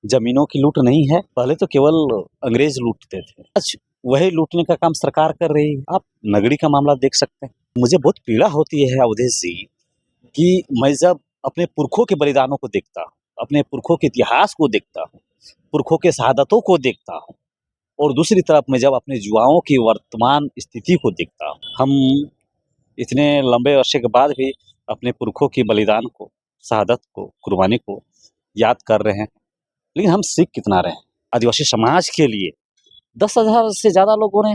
जमीनों की लूट नहीं है। पहले तो केवल अंग्रेज लूटते थे, आज वही लूटने का काम सरकार कर रही है। आप नगड़ी का मामला देख सकते हैं। मुझे बहुत पीड़ा होती है अवधेश जी कि मैं जब अपने पुरखों के बलिदानों को देखता हूँ, अपने पुरखों के इतिहास को देखता हूँ, पुरखों के शहादतों को देखता हूँ, और दूसरी तरफ मैं जब अपने युवाओं की वर्तमान स्थिति को देखता हूँ, हम इतने लंबे अरसे के बाद भी अपने पुरखों की बलिदान को, शहादत को, कुर्बानी को याद कर रहे हैं। लेकिन हम सीख कितना रहे हैं? आदिवासी समाज के लिए 10,000 से ज़्यादा लोगों ने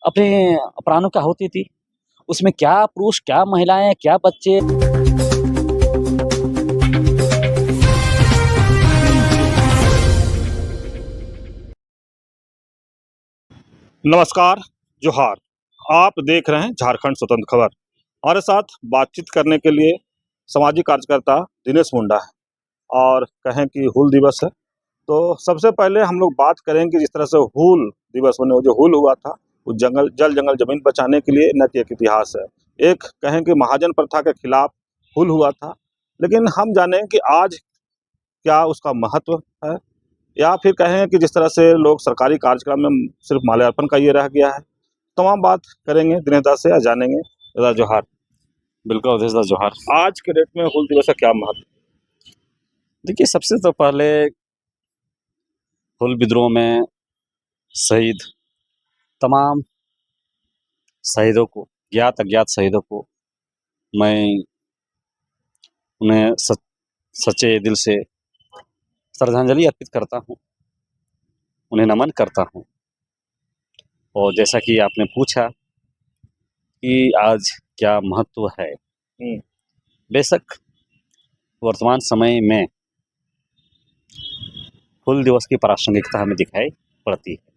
अपने प्राणों की आहुति दी। उसमें क्या पुरुष, क्या महिलाएं, क्या बच्चे। नमस्कार, जोहार। आप देख रहे हैं झारखंड स्वतंत्र खबर। हमारे साथ बातचीत करने के लिए सामाजिक कार्यकर्ता दिनेश मुंडा है और कहें कि हूल दिवस है, तो सबसे पहले हम लोग बात करेंगे जिस तरह से हूल दिवस मैंने जो हूल हुआ था वो जल जंगल जमीन बचाने के लिए न कि एक इतिहास है। एक कहें कि महाजन प्रथा के खिलाफ हूल हुआ था, लेकिन हम जानें कि आज क्या उसका महत्व है, या फिर कहें कि जिस तरह से लोग सरकारी कार्यक्रम में सिर्फ माल्यार्पण का ये रह गया है। तमाम बात करेंगे दिनेश दा से या जानेंगे। दादा जोहार। बिल्कुल अवधेश दा जोहार। आज के डेट में हूल दिवस का क्या महत्व? देखिए, सबसे तो पहले हूल विद्रोह में शहीद तमाम शहीदों को, ज्ञात अज्ञात शहीदों को मैं उन्हें सच्चे दिल से श्रद्धांजलि अर्पित करता हूँ, उन्हें नमन करता हूँ। और जैसा कि आपने पूछा कि आज क्या महत्व है, बेशक वर्तमान समय में हूल दिवस की प्रासंगिकता हमें दिखाई पड़ती है।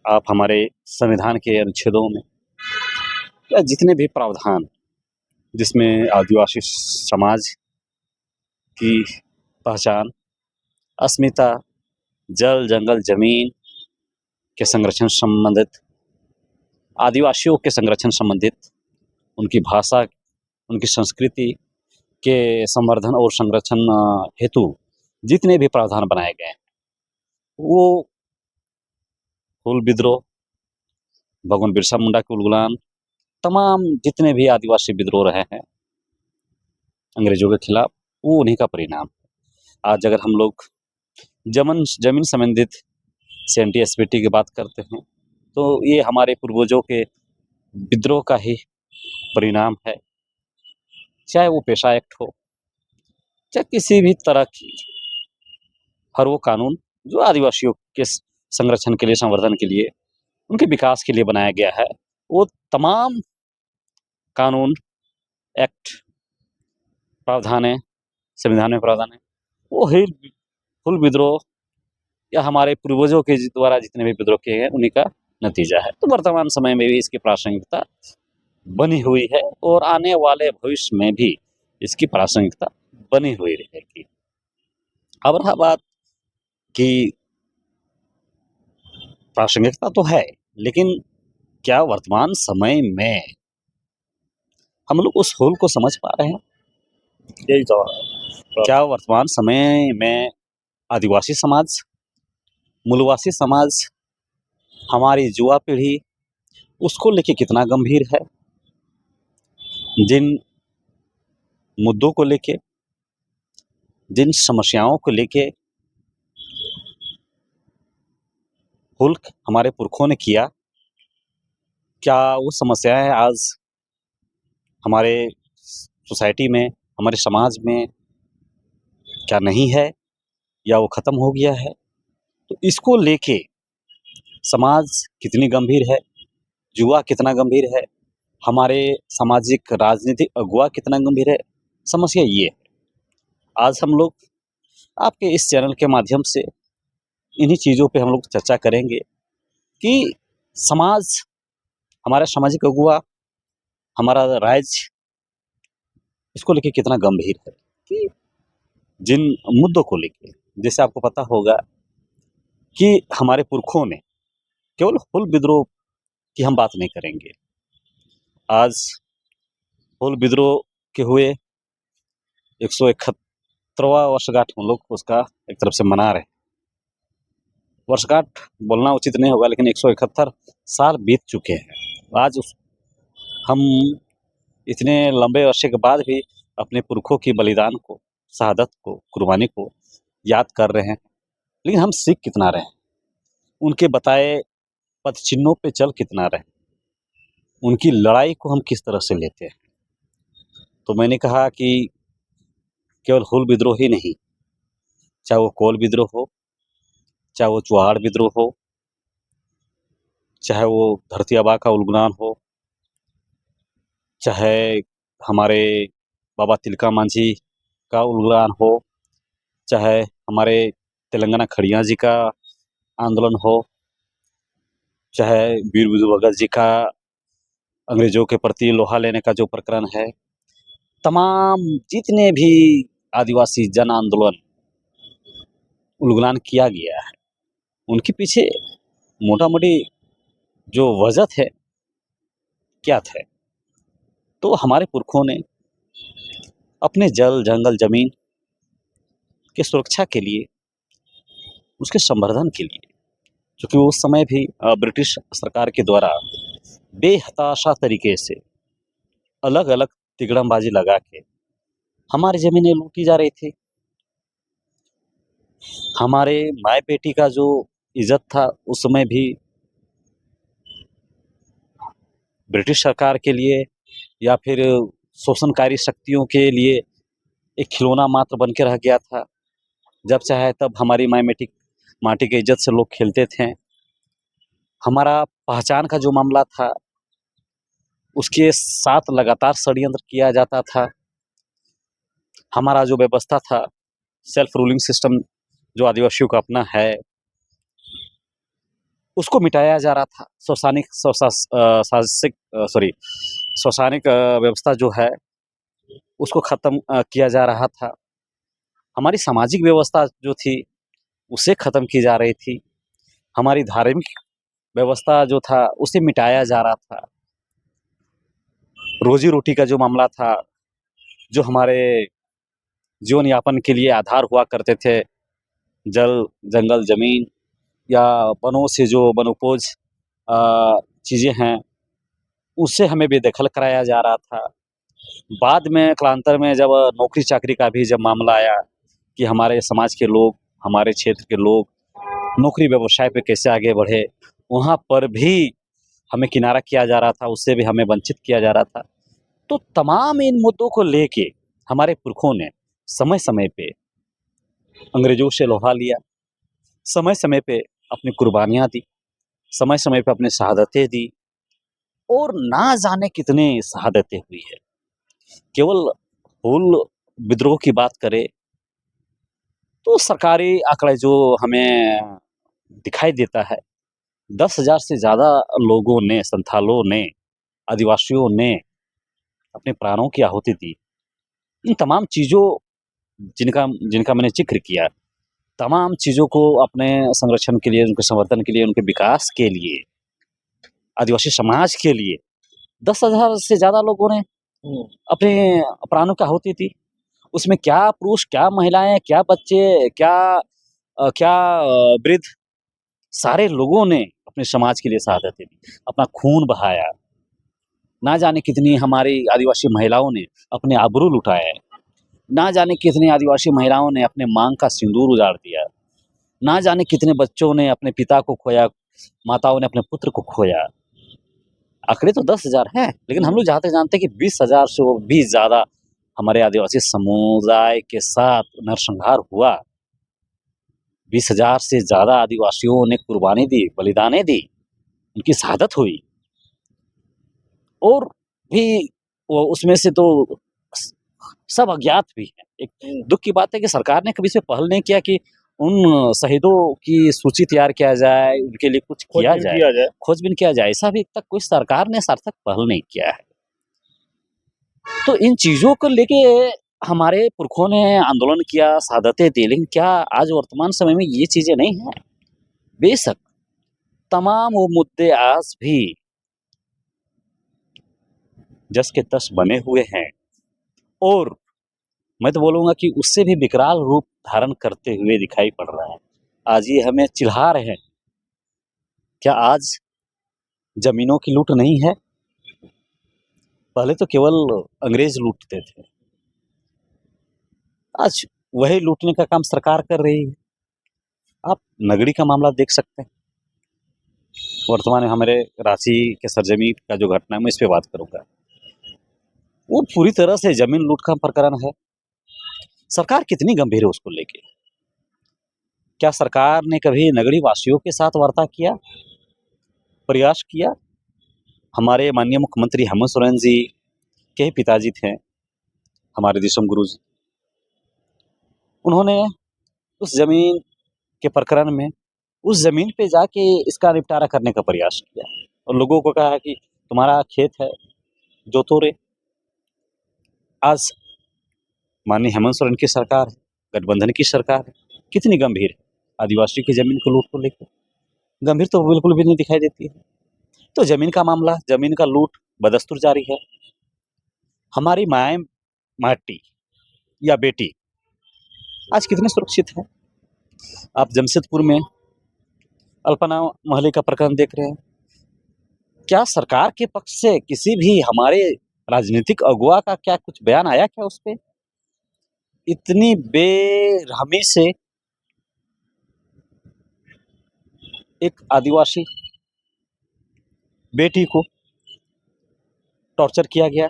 आप हमारे संविधान के अनुच्छेदों में या जितने भी प्रावधान जिसमें आदिवासी समाज की पहचान, अस्मिता, जल जंगल जमीन के संरक्षण संबंधित, आदिवासियों के संरक्षण संबंधित, उनकी भाषा, उनकी संस्कृति के संवर्धन और संरक्षण हेतु जितने भी प्रावधान बनाए गए हैं, वो हूल विद्रोह, भगवान बिरसा मुंडा के उलगुलान, तमाम जितने भी आदिवासी विद्रोह रहे हैं अंग्रेजों के खिलाफ, वो उन्हीं का परिणाम। आज अगर हम लोग जमीन संबंधित CNT-SPT की बात करते हैं, तो ये हमारे पूर्वजों के विद्रोह का ही परिणाम है। चाहे वो पेशा एक्ट हो, चाहे किसी भी तरह की, हर वो कानून जो आदिवासियों के संरक्षण के लिए, संवर्धन के लिए, उनके विकास के लिए बनाया गया है, वो तमाम कानून, एक्ट, प्रावधान है, संविधान में प्रावधान है, वो हूल विद्रोह या हमारे पूर्वजों के द्वारा जितने भी विद्रोह किए गए उन्हीं का नतीजा है। तो वर्तमान समय में भी इसकी प्रासंगिकता बनी हुई है और आने वाले भविष्य में भी इसकी प्रासंगिकता बनी हुई रहेगी। अब रहा बात कि प्रासंगिकता तो है, लेकिन क्या वर्तमान समय में हम लोग उस हूल को समझ पा रहे हैं? यही सवाल। क्या वर्तमान समय में आदिवासी समाज, मूलवासी समाज, हमारी युवा पीढ़ी उसको लेके कितना गंभीर है? जिन मुद्दों को लेके, जिन समस्याओं को लेके हूल हमारे पुरखों ने किया, क्या वो समस्याएं आज हमारे सोसाइटी में, हमारे समाज में क्या नहीं है, या वो खत्म हो गया है? तो इसको लेके समाज कितनी गंभीर है, युवा कितना गंभीर है, हमारे सामाजिक राजनीतिक अगुवा कितना गंभीर है? समस्या ये है। आज हम लोग आपके इस चैनल के माध्यम से इन्हीं चीज़ों पे हम लोग चर्चा करेंगे कि समाज, हमारा सामाजिक अगुवा, हमारा राज्य इसको लेके कितना गंभीर है कि जिन मुद्दों को लेके, जैसे आपको पता होगा कि हमारे पुरखों ने, केवल हूल विद्रोह की हम बात नहीं करेंगे। आज हूल विद्रोह के हुए 71वां वर्षगांठ हम लोग उसका एक तरफ से मना रहे हैं। वर्षगांठ बोलना उचित नहीं होगा, लेकिन 171 साल बीत चुके हैं। आज हम इतने लंबे अरसे के बाद भी अपने पुरखों की बलिदान को, शहादत को, कुर्बानी को याद कर रहे हैं। लेकिन हम सीख कितना रहे हैं, उनके बताए पद चिन्हों पे चल कितना रहे, उनकी लड़ाई को हम किस तरह से लेते हैं। तो मैंने कहा कि केवल हूल विद्रोह ही नहीं, चाहे वो कोल विद्रोह हो, चाहे वो चुहाड़ विद्रोह हो, चाहे वो धरती आबा का उलगुलान हो, चाहे हमारे बाबा तिलका मांझी का उलगुलान हो, चाहे हमारे तेलंगाना खड़िया जी का आंदोलन हो, चाहे वीर बुद्धू भगत जी का अंग्रेजों के प्रति लोहा लेने का जो प्रकरण है, तमाम जितने भी आदिवासी जन आंदोलन उलगुलान किया गया है, उनके पीछे मोटा मोटी जो वजह है क्या थे। तो हमारे पुरखों ने अपने जल जंगल जमीन के सुरक्षा के लिए, उसके संवर्धन के लिए, क्योंकि उस समय भी ब्रिटिश सरकार के द्वारा बेहताशा तरीके से अलग अलग तिगड़मबाजी लगा के हमारी जमीनें लूटी जा रही थी। हमारे माए बेटी का जो इज्जत था उस समय भी ब्रिटिश सरकार के लिए या फिर शोषणकारी शक्तियों के लिए एक खिलौना मात्र बन के रह गया था। जब चाहे तब हमारी माटी की इज्जत से लोग खेलते थे। हमारा पहचान का जो मामला था, उसके साथ लगातार षड्यंत्र किया जाता था। हमारा जो व्यवस्था था, सेल्फ रूलिंग सिस्टम जो आदिवासियों का अपना है, उसको मिटाया जा रहा था। शौसानिक व्यवस्था जो है उसको खत्म किया जा रहा था। हमारी सामाजिक व्यवस्था जो थी उसे खत्म की जा रही थी। हमारी धार्मिक व्यवस्था जो था उसे मिटाया जा रहा था। रोजी रोटी का जो मामला था, जो हमारे जीवन यापन के लिए आधार हुआ करते थे, जल जंगल जमीन या वनों से जो वनोपज चीज़ें हैं, उससे हमें बेदखल कराया जा रहा था। बाद में कालांतर में जब नौकरी चाकरी का भी जब मामला आया कि हमारे समाज के लोग, हमारे क्षेत्र के लोग नौकरी व्यवसाय पे कैसे आगे बढ़े, वहाँ पर भी हमें किनारा किया जा रहा था, उससे भी हमें वंचित किया जा रहा था। तो तमाम इन मुद्दों को लेके हमारे पुरखों ने समय समय पे अंग्रेजों से लोहा लिया, समय समय पे अपनी कुर्बानियाँ दी, समय समय पे अपनी शहादतें दी, और ना जाने कितने शहादतें हुई है। केवल हूल विद्रोह की बात करें तो सरकारी आंकड़े जो हमें दिखाई देता है, 10,000 से ज़्यादा लोगों ने, संथालों ने, आदिवासियों ने अपने प्राणों की आहुति दी। इन तमाम चीज़ों जिनका जिनका मैंने ज़िक्र किया, तमाम चीज़ों को अपने संरक्षण के लिए, उनके संवर्धन के लिए, उनके विकास के लिए, आदिवासी समाज के लिए 10,000 से ज़्यादा लोगों ने अपने प्राणों की आहुति दी। उसमें क्या पुरुष, क्या महिलाएँ, क्या बच्चे, क्या वृद्ध, सारे लोगों ने अपने समाज के लिए शहादतें दी, अपना खून बहाया। ना जाने कितनी हमारी आदिवासी महिलाओं ने अपने आबरू लुटाए, ना जाने कितनी आदिवासी महिलाओं ने अपने मांग का सिंदूर उजाड़ दिया, ना जाने कितने बच्चों ने अपने पिता को खोया, माताओं ने अपने पुत्र को खोया। आंकड़े तो 10,000 हैं, लेकिन हम लोग जानते हैं कि 20,000 से वो भी ज़्यादा हमारे आदिवासी समुदाय के साथ नरसंहार हुआ। 20,000 से ज़्यादा आदिवासियों ने कुर्बानी दी, बलिदानें दी, उनकी शहादत हुई। और भी वो उसमें से तो सब अज्ञात भी हैं। एक दुख की बात है कि सरकार ने कभी इस पे पहल नहीं किया कि उन शहीदों की सूची तैयार किया जाए, उनके लिए कुछ किया जाए, खोजबीन किया जाए। ऐसा अभी तक कोई सरकार ने सार्थक पहल नहीं किया है। तो इन चीज़ों को लेके हमारे पुरखों ने आंदोलन किया, शहादतें दी, लेकिन क्या आज वर्तमान समय में ये चीज़ें नहीं हैं? बेशक तमाम वो मुद्दे आज भी जस के तस बने हुए हैं, और मैं तो बोलूँगा कि उससे भी विकराल रूप धारण करते हुए दिखाई पड़ रहा है। आज ये हमें चिढ़ा रहे हैं। क्या आज ज़मीनों की लूट नहीं है? पहले तो केवल अंग्रेज़ लूटते थे। आज वही लूटने का काम सरकार कर रही है। आप नगड़ी का मामला देख सकते हैं। वर्तमान में हमारे रांची के सरजमी का जो घटना है, मैं इस पे बात करूँगा। वो पूरी तरह से ज़मीन लूट का प्रकरण है। सरकार कितनी गंभीर है उसको लेके? क्या सरकार ने कभी नगरी वासियों के साथ वार्ता किया, प्रयास किया? हमारे माननीय मुख्यमंत्री हेमंत सोरेन जी के ही पिताजी थे, हमारे देशम गुरु जी। उन्होंने उस ज़मीन के प्रकरण में उस ज़मीन पे जाके इसका निपटारा करने का प्रयास किया और लोगों को कहा कि तुम्हारा खेत है, जोतो रे। आज माननीय हेमंत सोरेन की सरकार है, गठबंधन की सरकार है, कितनी गंभीर है आदिवासी की ज़मीन को लूट को लेकर? गंभीर तो बिल्कुल भी नहीं दिखाई देती है। तो ज़मीन का मामला, ज़मीन का लूट बदस्तूर जारी है। हमारी माएँ माटी या बेटी आज कितनी सुरक्षित है? आप जमशेदपुर में अल्पना मोहल्ले का प्रकरण देख रहे हैं। क्या सरकार के पक्ष से किसी भी हमारे राजनीतिक अगुवा का क्या कुछ बयान आया क्या उस पे? इतनी बेरहमी से एक आदिवासी बेटी को टॉर्चर किया गया।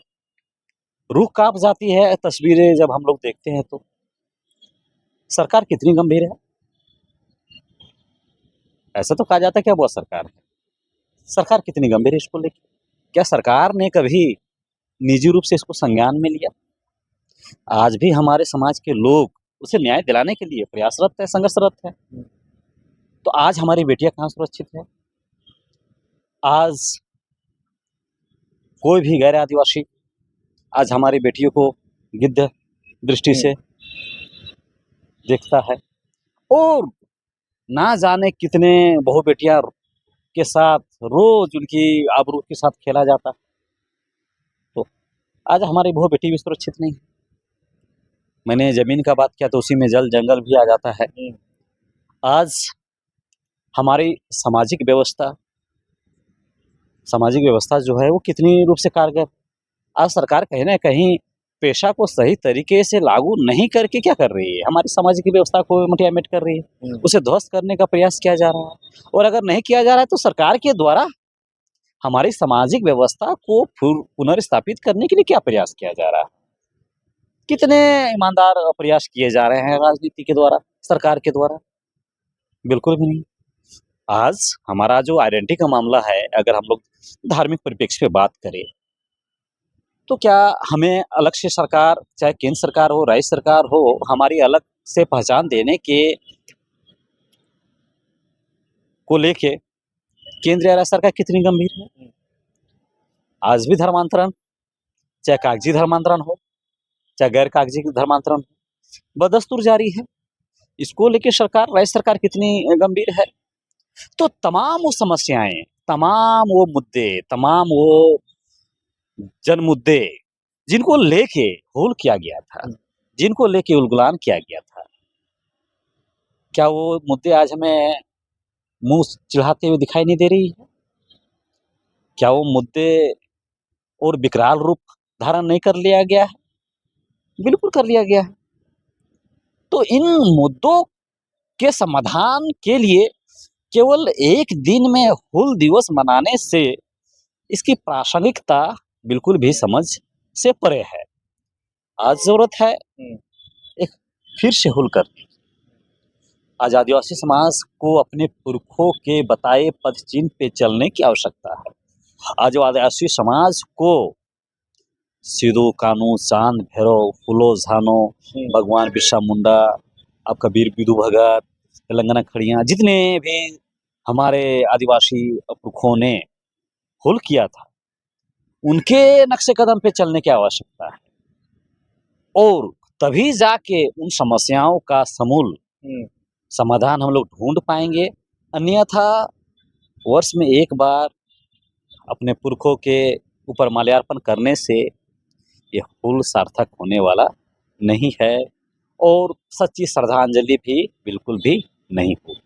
रूह काँप जाती है तस्वीरें जब हम लोग देखते हैं तो। सरकार कितनी गंभीर है? ऐसा तो कहा जाता है कि अब वह सरकार है। सरकार कितनी गंभीर है इसको लेके? क्या सरकार ने कभी निजी रूप से इसको संज्ञान में लिया? आज भी हमारे समाज के लोग उसे न्याय दिलाने के लिए प्रयासरत है, संघर्षरत है। तो आज हमारी बेटियां कहाँ सुरक्षित है? आज कोई भी गैर आदिवासी आज हमारी बेटियों को गिद्ध दृष्टि से देखता है और ना जाने कितने बहू बेटियां के साथ रोज उनकी आबरू के साथ खेला जाता। तो आज हमारी बहू बेटी भी सुरक्षित नहीं है। मैंने जमीन का बात किया तो उसी में जल जंगल भी आ जाता है। आज हमारी सामाजिक व्यवस्था जो है वो कितनी रूप से कारगर। आज सरकार कहीं ना कहीं पेशा को सही तरीके से लागू नहीं करके क्या कर रही है? हमारी सामाजिक व्यवस्था को मिट कर रही है, उसे ध्वस्त करने का प्रयास किया जा रहा है। और अगर नहीं किया जा रहा है तो सरकार के द्वारा हमारी सामाजिक व्यवस्था को पुनर्स्थापित करने के लिए क्या प्रयास किया जा रहा है? कितने ईमानदार प्रयास किए जा रहे हैं राजनीति के द्वारा, सरकार के द्वारा? बिल्कुल भी नहीं। आज हमारा जो आइडेंटिटी का मामला है, अगर हम लोग धार्मिक परिप्रेक्ष्य पे बात करें तो क्या हमें अलग से सरकार, चाहे केंद्र सरकार हो, राज्य सरकार हो, हमारी अलग से पहचान देने के को लेके केंद्र या राज्य सरकार कितनी गंभीर है? आज भी धर्मांतरण, चाहे कागजी धर्मांतरण हो, चाहे गैर कागजी धर्मांतरण हो, बदस्तूर जारी है। इसको लेके सरकार, राज्य सरकार कितनी गंभीर है? तो तमाम वो समस्याएं, तमाम वो मुद्दे, तमाम वो जन मुद्दे जिनको लेके होल किया गया था, जिनको लेके उलगुलान किया गया था, क्या वो मुद्दे आज हमें मुंह चिढ़ाते हुए दिखाई नहीं दे रही है? क्या वो मुद्दे और विकराल रूप धारण नहीं कर लिया गया है? बिल्कुल कर लिया गया है। तो इन मुद्दों के समाधान के लिए केवल एक दिन में हूल दिवस मनाने से इसकी प्रासंगिकता बिल्कुल भी समझ से परे है। आज जरूरत है एक फिर से हुल करने की। आज आदिवासी समाज को अपने पुरखों के बताए पद चिन्ह पे चलने की आवश्यकता है। आज आदिवासी समाज को सिद्धू कानू, चांद भैरव, फूलो झानो, भगवान बिरसा मुंडा, आपका वीर विधु भगत, तेलंगाना खड़ियाँ, जितने भी हमारे आदिवासी पुरखों ने हुल किया था, उनके नक्शे कदम पे चलने की आवश्यकता है और तभी जाके उन समस्याओं का समूल समाधान हम लोग ढूंढ पाएंगे। अन्यथा वर्ष में एक बार अपने पुरखों के ऊपर माल्यार्पण करने से ये हुल सार्थक होने वाला नहीं है और सच्ची श्रद्धांजलि भी बिल्कुल भी नहीं हुई।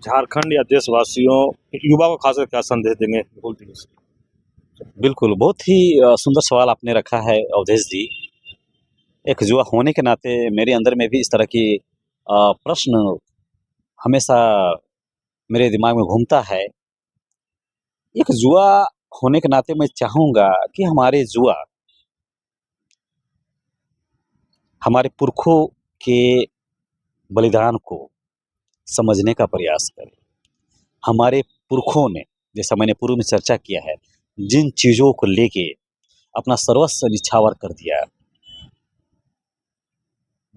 झारखंड या देशवासियों युवा को खासकर क्या संदेश देंगे हुल दिवस पे? बिल्कुल, बहुत ही सुंदर सवाल आपने रखा है अवधेश जी। एक युवा होने के नाते मेरे अंदर में भी इस तरह की प्रश्न हमेशा मेरे दिमाग में घूमता है। एक युवा होने के नाते मैं चाहूँगा कि हमारे युवा हमारे पुरखों के बलिदान को समझने का प्रयास करें। हमारे पुरखों ने, जैसा मैंने पूर्व में चर्चा किया है, जिन चीज़ों को लेके अपना सर्वस्व न्यौछावर कर दिया,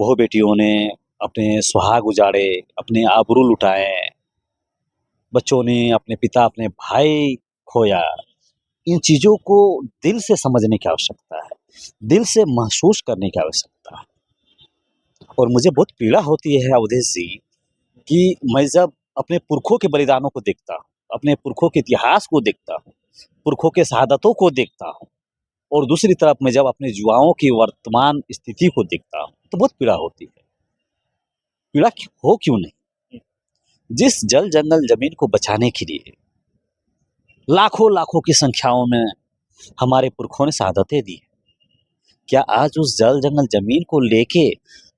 बहू-बेटियों ने अपने सुहाग उजाड़े, अपने आबरू लुटाए, बच्चों ने अपने पिता, अपने भाई खोया। इन चीज़ों को दिल से समझने की आवश्यकता है, दिल से महसूस करने की आवश्यकता है। और मुझे बहुत पीड़ा होती है अवधेश जी कि मैं जब अपने पुरखों के बलिदानों को देखता हूँ, अपने पुरखों के इतिहास को देखता हूँ, पुरखों के शहादतों को देखता हूँ और दूसरी तरफ मैं जब अपने युवाओं की वर्तमान स्थिति को देखता हूँ, तो बहुत पीड़ा होती है। पीड़ा हो क्यों नहीं? जिस जल, जंगल, ज़मीन को बचाने के लिए लाखों-लाखों की संख्याओं में हमारे पुरखों ने शहादतें दी हैं, क्या आज उस जल, जंगल, ज़मीन को लेके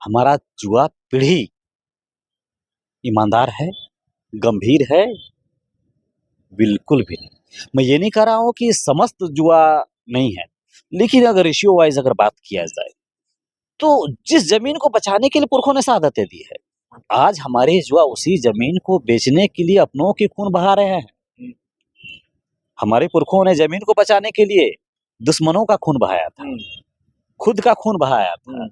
हमारा युवा पीढ़ी ईमानदार है, गंभीर है? बिल्कुल भी नहीं। मैं ये नहीं कह रहा हूँ कि समस्त युवा नहीं है, लेकिन अगर रेशियो वाइज़ अगर बात किया जाए, तो जिस ज़मीन को बचाने के लिए पुरखों ने शहादतें दी है, आज हमारे युवा उसी ज़मीन को बेचने के लिए अपनों के खून बहा रहे हैं। हमारे पुरखों ने ज़मीन को बचाने के लिए दुश्मनों का खून बहाया था, खुद का खून बहाया था।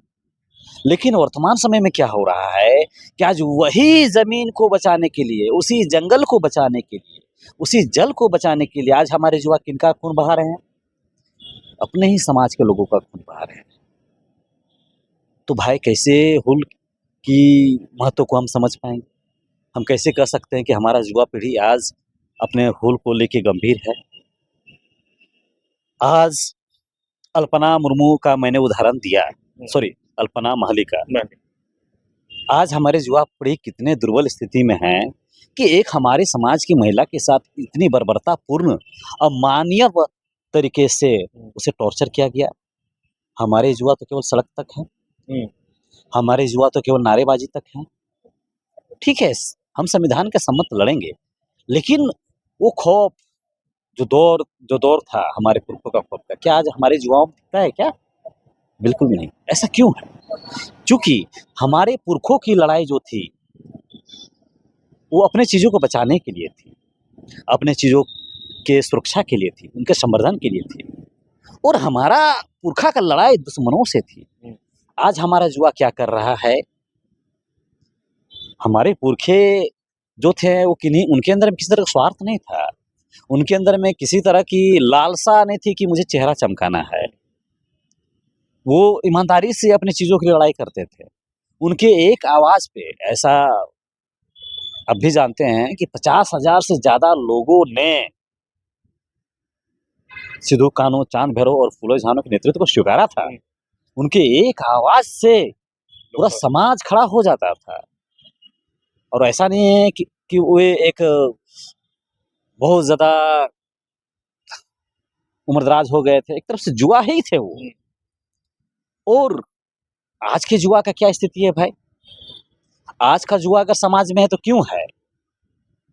लेकिन वर्तमान समय में क्या हो रहा है कि आज वही ज़मीन को बचाने के लिए, उसी जंगल को बचाने के लिए, उसी जल को बचाने के लिए आज हमारे युवा किनका खून बहा रहे हैं? अपने ही समाज के लोगों का खून बहा रहे हैं। तो भाई कैसे हुल की महत्व को हम समझ पाएँगे? हम कैसे कह सकते हैं कि हमारा युवा पीढ़ी आज अपने हुल को लेके गंभीर है? आज अल्पना मुर्मू का मैंने उदाहरण दिया, सॉरी अल्पना महली का। आज हमारे युवा पीढ़ी कितने दुर्बल स्थिति में है कि एक हमारे समाज की महिला के साथ इतनी बर्बरतापूर्ण, अमानवीय तरीके से उसे टॉर्चर किया गया। हमारे युवा तो केवल सड़क तक हैं, हमारे युवा तो केवल नारेबाजी तक हैं। ठीक है, हम संविधान के सम्मत लड़ेंगे, लेकिन वो खौफ जो दौर था हमारे पुरखों का खौफ का, क्या आज हमारे युवाओं में दिखता है क्या? बिल्कुल भी नहीं। ऐसा क्यों है? चूँकि हमारे पुरखों की लड़ाई जो थी, वो अपने चीज़ों को बचाने के लिए थी, अपने चीज़ों के सुरक्षा के लिए थी, उनके संवर्धन के लिए थी और हमारा पुरखा का लड़ाई दुश्मनों से थी। आज हमारा युवा क्या कर रहा है? हमारे पुरखे जो थे वो किन्हीं उनके अंदर में किसी तरह का स्वार्थ नहीं था। उनके अंदर में किसी तरह की लालसा नहीं थी कि मुझे चेहरा चमकाना है। वो ईमानदारी से अपनी चीज़ों की लड़ाई करते थे। उनके एक आवाज़ पे ऐसा अब भी जानते हैं कि 50,000 से ज़्यादा लोगों ने सिद्धू कान्हू, चांद भैरव और फूलो झानो के नेतृत्व को स्वीकारा था। उनके एक आवाज़ से पूरा समाज खड़ा हो जाता था। और ऐसा नहीं है कि वे एक बहुत ज़्यादा उम्रदराज हो गए थे, एक तरफ से जुआ ही थे वो। और आज के जुआ का क्या स्थिति है भाई? आज का जुआ अगर समाज में है तो क्यों है?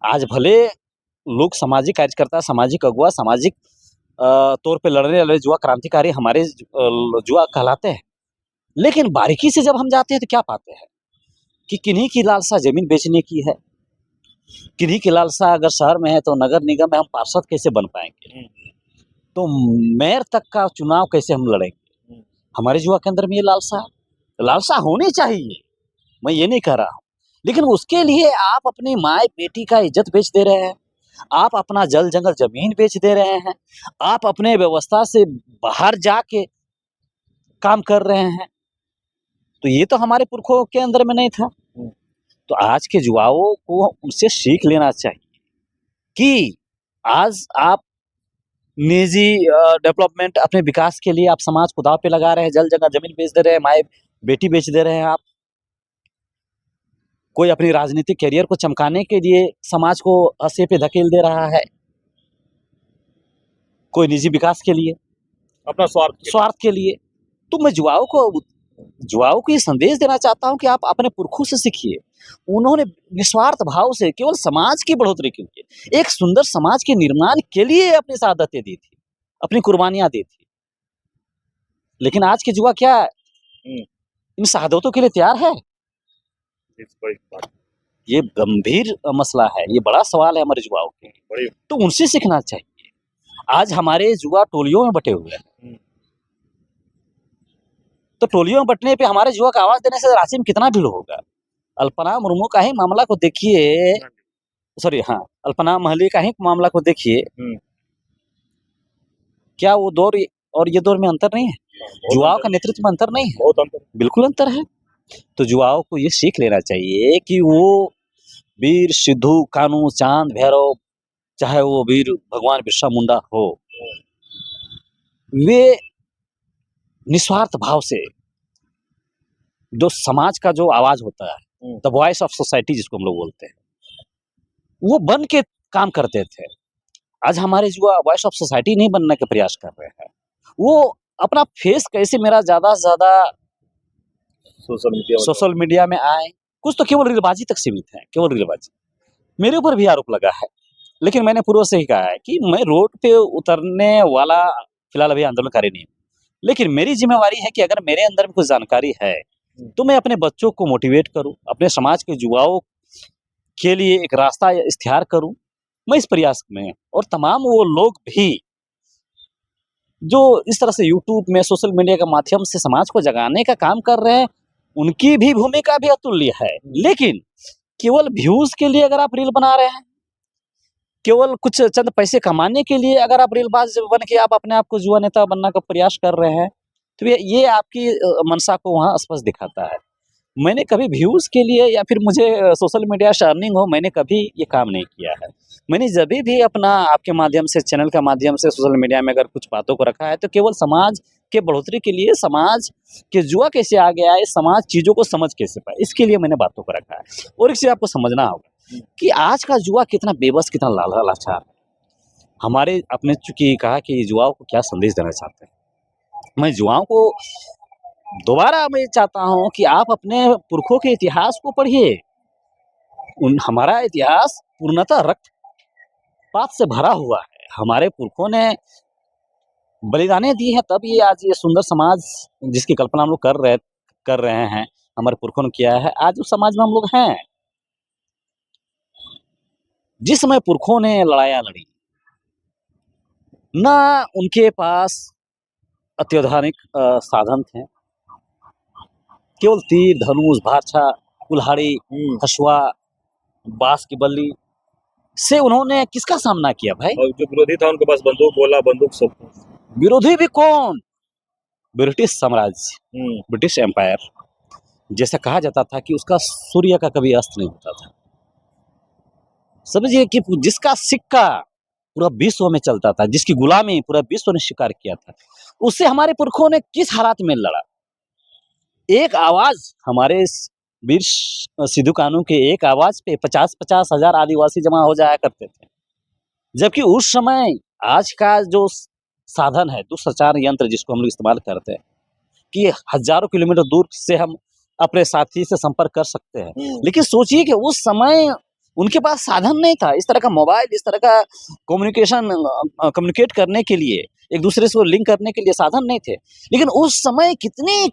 आज भले लोग सामाजिक कार्यकर्ता, सामाजिक अगुवा, सामाजिक तौर पे लड़ने वाले जुआ क्रांतिकारी हमारे जुआ कहलाते हैं। लेकिन बारीकी से जब हम जाते हैं तो क्या पाते हैं कि किन्हीं की लालसा ज़मीन बेचने की है, किन्हीं की लालसा अगर शहर में है तो नगर निगम में हम पार्षद कैसे बन पाएँगे? तो मेयर तक का चुनाव कैसे हम लड़ेंगे? हमारे युवा के अंदर में ये लालसा है। लालसा होनी चाहिए, मैं ये नहीं कह रहा हूँ। लेकिन उसके लिए आप अपनी माँ-बेटी का इज़्ज़त बेच दे रहे हैं। आप अपना जल-जंगल ज़मीन बेच दे रहे हैं। आप अपने व्यवस्था से बाहर जाके काम कर रहे हैं। तो ये तो हमारे पुरखों के अंदर में नहीं था। तो आज के युवाओं को उनसे सीख लेना चाहिए कि आज आप निजी डेवलपमेंट अपने विकास के लिए आप समाज को दाँव पे लगा रहे हैं, जल जगह ज़मीन बेच दे रहे हैं, बेटी बेच दे रहे हैं आप। कोई अपनी राजनीतिक करियर को चमकाने के लिए समाज को अस्से पे धकेल दे रहा है। कोई निजी विकास के लिए, अपना स्वार्थ के लिए। तो मैं युवाओं को ये संदेश देना चाहता हूँ कि आप अपने पुरखों से सीखिए। उन्होंने निस्वार्थ भाव से केवल समाज की बढ़ोतरी के लिए, एक सुंदर समाज के निर्माण के लिए अपनी शहादतें दी थी, अपनी कुर्बानियां दी थी। लेकिन आज के युवा क्या इन शहादतों के लिए तैयार है? ये गंभीर मसला है, ये बड़ा सवाल है हमारे युवाओं के। तो उनसे सीखना चाहिए। आज हमारे युवा टोलियों में बटे हुए हैं, तो टोलियों में बटने पे हमारे युवा को आवाज देने से रांची में कितना भीड़ होगा। अल्पना मुर्मू का ही मामला को देखिए, अल्पना महली का ही मामला को देखिए। क्या वो दौर और ये दौर में अंतर नहीं है? युवाओं का नेतृत्व में अंतर नहीं है? बहुत अंतर, बिल्कुल अंतर है। तो युवाओं को ये सीख लेना चाहिए कि वो वीर सिद्धू, कान्हू, चांद, भैरव, चाहे वो वीर भगवान बिरसा मुंडा हो, वे निस्वार्थ भाव से जो समाज का जो आवाज होता है, द वॉइस ऑफ सोसाइटी जिसको हम लोग बोलते हैं, वो बन के काम करते थे। आज हमारे युवा वॉइस ऑफ सोसाइटी नहीं बनने का प्रयास कर रहे हैं। वो अपना फेस कैसे मेरा ज्यादा से ज्यादा सोशल मीडिया में आए, कुछ तो केवल रीलबाजी तक सीमित है, केवल रीलबाजी। मेरे ऊपर भी आरोप लगा है, लेकिन मैंने पूर्व से ही कहा है कि मैं रोड पे उतरने वाला फिलहाल अभी आंदोलनकारी नहीं हूँ, लेकिन मेरी जिम्मेवारी है कि अगर मेरे अंदर में कुछ जानकारी है तो मैं अपने बच्चों को मोटिवेट करूं, अपने समाज के युवाओं के लिए एक रास्ता इख्तियार करूं। मैं इस प्रयास में, और तमाम वो लोग भी जो इस तरह से यूट्यूब में, सोशल मीडिया के माध्यम से समाज को जगाने का काम कर रहे हैं, उनकी भी भूमिका भी अतुल्य है। लेकिन केवल व्यूज के लिए अगर आप रील बना रहे हैं, केवल कुछ चंद पैसे कमाने के लिए अगर आप रीलबाज बन के आप अपने आप को युवा नेता बनने का प्रयास कर रहे हैं, तो ये आपकी मंशा को वहाँ स्पष्ट दिखाता है। मैंने कभी व्यूज के लिए या फिर मुझे सोशल मीडिया से अर्निंग हो, मैंने कभी ये काम नहीं किया है। मैंने जब भी अपना आपके माध्यम से, चैनल के माध्यम से सोशल मीडिया में अगर कुछ बातों को रखा है तो केवल समाज के बढ़ोतरी के लिए, समाज के युवा कैसे आगे आए, समाज चीज़ों को समझ कैसे पाए, इसके लिए मैंने बातों को रखा है। और एक चीज़ आपको समझना होगा कि आज का युवा कितना बेबस, कितना लाचार है। हमारे अपने चूंकि कहा कि युवाओं को क्या संदेश देना चाहते हैं, मैं युवाओं को दोबारा मैं चाहता हूं कि आप अपने पुरखों के इतिहास को पढ़िए। हमारा इतिहास पूर्णतः रक्तपात से भरा हुआ है। हमारे पुरखों ने बलिदानें दी हैं, तब ये आज ये सुंदर समाज जिसकी कल्पना हम लोग कर रहे हैं, हमारे पुरखों ने किया है, आज उस समाज में हम लोग हैं। जिस समय पुरखों ने लड़ाइयाँ लड़ी, ना उनके पास अत्याधुनिक साधन थे, केवल तीर, धनुष, भाषा, कुल्हाड़ी, हसुआ, बांस की बल्ली से उन्होंने किसका सामना किया भाई? और जो विरोधी था उनके पास बंदूक, गोला बंदूक सब था। विरोधी भी कौन? ब्रिटिश साम्राज्य, ब्रिटिश एम्पायर। जैसा कहा जाता था कि उसका सूर्य का कभी अस्त नहीं होता था। समझिए कि जिसका सिक्का पूरा विश्व में चलता था, जिसकी गुलामी पूरा विश्व ने स्वीकार किया था, उससे हमारे पुरखों ने किस हालात में लड़ा। एक आवाज, हमारे वीर सिद्धू कान्हू के एक आवाज पे 50-50 हजार आदिवासी जमा हो जाया करते थे। जबकि उस समय आज का जो साधन है, दूरसंचार यंत्र जिसको हम लोग इस्तेमाल करते हैं, कि हजारों किलोमीटर दूर से हम अपने साथी से संपर्क कर सकते हैं। लेकिन सोचिए कि उस समय उनके पास साधन नहीं था, इस तरह का मोबाइल, इस तरह का कम्युनिकेट करने के लिए, एक दूसरे से लिंक करने के लिए साधन नहीं थे। लेकिन उस समय कितनी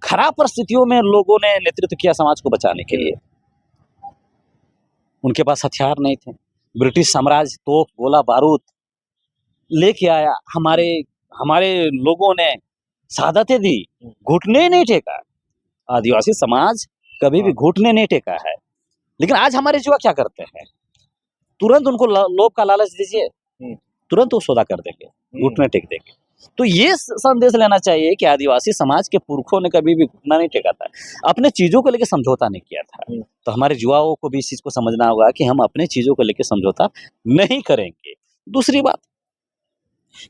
खराब परिस्थितियों में लोगों ने नेतृत्व किया समाज को बचाने के लिए। उनके पास हथियार नहीं थे। ब्रिटिश साम्राज्य तोप, गोला बारूद लेके आया, हमारे लोगों ने शहादतें दी, घुटने नहीं टेका। आदिवासी समाज कभी भी घुटने नहीं टेका है। लेकिन आज हमारे युवा क्या करते हैं? तुरंत उनको लोभ का लालच दीजिए, तुरंत वो सौदा कर देंगे, घुटने टेक देंगे। तो ये संदेश लेना चाहिए कि आदिवासी समाज के पुरखों ने कभी भी घुटना नहीं टेका था, अपने चीजों को लेकर समझौता नहीं किया था। तो हमारे युवाओं को भी इस चीज को समझना होगा कि हम अपने चीजों को लेकर समझौता नहीं करेंगे। दूसरी बात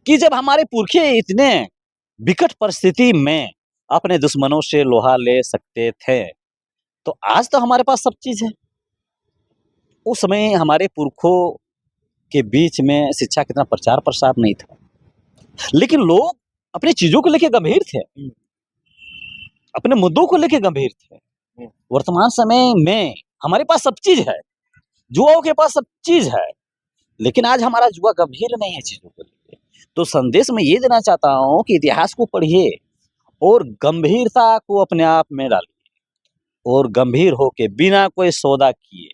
कि जब हमारे पुरखे इतने विकट परिस्थिति में अपने दुश्मनों से लोहा ले सकते थे। तो आज तो हमारे पास सब चीज़ है। उस समय हमारे पुरखों के बीच में शिक्षा का इतना प्रचार-प्रसार नहीं था। लेकिन लोग अपनी चीज़ों को लेके गंभीर थे, अपने मुद्दों को लेके गंभीर थे। वर्तमान समय में हमारे पास सब चीज़ है, युवाओं के पास सब चीज़ है, लेकिन आज हमारा युवा गंभीर नहीं है चीज़ों को लेके। तो संदेश मैं ये देना चाहता हूँ कि इतिहास को पढ़िए और गंभीरता को अपने आप में डालिए और गंभीर होके बिना कोई सौदा किए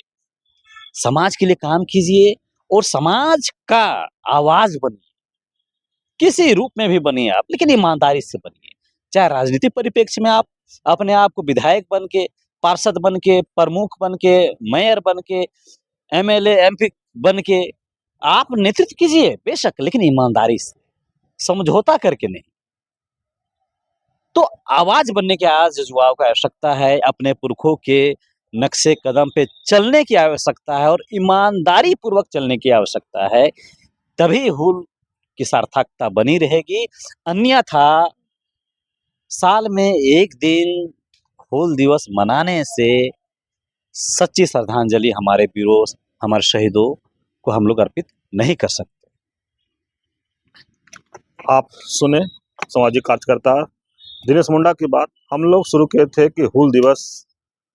समाज के लिए काम कीजिए और समाज का आवाज़ बनिए। किसी रूप में भी बनिए आप, लेकिन ईमानदारी से बनिए। चाहे राजनीतिक परिप्रेक्ष्य में आप अपने आप को विधायक बन के, पार्षद बन के, प्रमुख बन के, मेयर बन के, एमएलए, एमपी बन के आप नेतृत्व कीजिए बेशक, लेकिन ईमानदारी से, समझौता करके नहीं। तो आवाज़ बनने की आज युवाओं को आवश्यकता है, अपने पुरखों के नक्शे कदम पे चलने की आवश्यकता है और ईमानदारी पूर्वक चलने की आवश्यकता है। तभी हूल की सार्थकता बनी रहेगी, अन्यथा साल में 1 दिन हूल दिवस मनाने से सच्ची श्रद्धांजलि हमारे वीरों, हमारे शहीदों को हम लोग अर्पित नहीं कर सकते। आप सुने सामाजिक कार्यकर्ता दिनेश मुंडा की बात। हम लोग शुरू किए थे कि हूल दिवस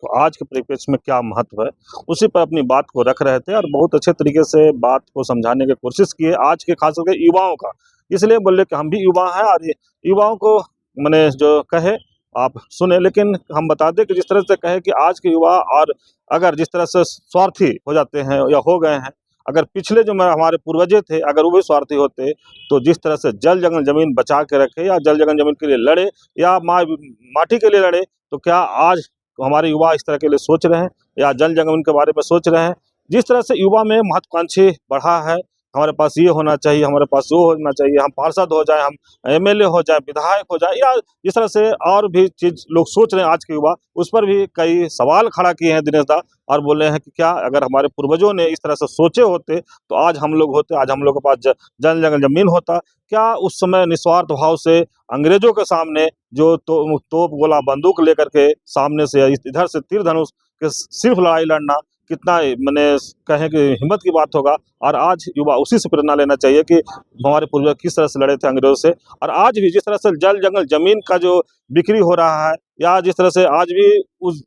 तो आज के परिप्रेक्ष्य में क्या महत्व है, उसी पर अपनी बात को रख रहे थे और बहुत अच्छे तरीके से बात को समझाने की कोशिश की है आज के खास करके युवाओं का। इसलिए बोले कि हम भी युवा हैं और ये युवाओं को मैंने जो कहे आप सुने, लेकिन हम बता दें कि जिस तरह से कहे कि आज के युवा और अगर जिस तरह से स्वार्थी हो जाते हैं या हो गए हैं, अगर पिछले जो हमारे पूर्वजे थे अगर वो भी स्वार्थी होते तो जिस तरह से जल जंगल जमीन बचा के रखे या जल जंगल जमीन के लिए लड़े या माटी के लिए लड़े, तो क्या आज हमारे युवा इस तरह के लिए सोच रहे हैं या जल जंगल के बारे में सोच रहे हैं? जिस तरह से युवा में महत्वाकांक्षी बढ़ा है, हमारे पास ये होना चाहिए, हमारे पास वो होना चाहिए, हम पार्षद हो जाएं, हम एमएलए हो जाएं, विधायक हो जाएं, या जिस तरह से और भी चीज लोग सोच रहे हैं आज के युवा, उस पर भी कई सवाल खड़ा किए हैं दिनेश दा और बोले हैं कि क्या अगर हमारे पूर्वजों ने इस तरह से सोचे होते तो आज हम लोग होते, आज हम लोग के पास जल जंगल जमीन होता। क्या उस समय निस्वार्थ भाव से अंग्रेजों के सामने जो तोप गोला बंदूक लेकर के सामने से इधर से तीर धनुष के सिर्फ लड़ाई लड़ना कितना मैंने कहें कि हिम्मत की बात होगा। और आज युवा उसी से प्रेरणा लेना चाहिए कि हमारे पूर्वज किस तरह से लड़े थे अंग्रेजों से। और आज भी जिस तरह से जल जंगल जमीन का जो बिक्री हो रहा है या जिस तरह से आज भी उस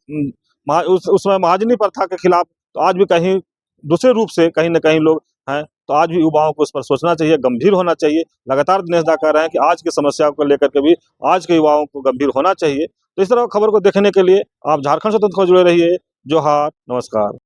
समय महाजनी प्रथा के खिलाफ, तो आज भी कहीं दूसरे रूप से कहीं न कहीं लोग हैं, तो आज भी युवाओं को इस पर सोचना चाहिए, गंभीर होना चाहिए। लगातार दिनेश दा कह रहे हैं कि आज की समस्याओं को लेकर के भी आज के युवाओं को गंभीर होना चाहिए। तो इस तरह खबर को देखने के लिए आप झारखंड स्वतंत्र खबर जुड़े रहिए। जोहार, नमस्कार।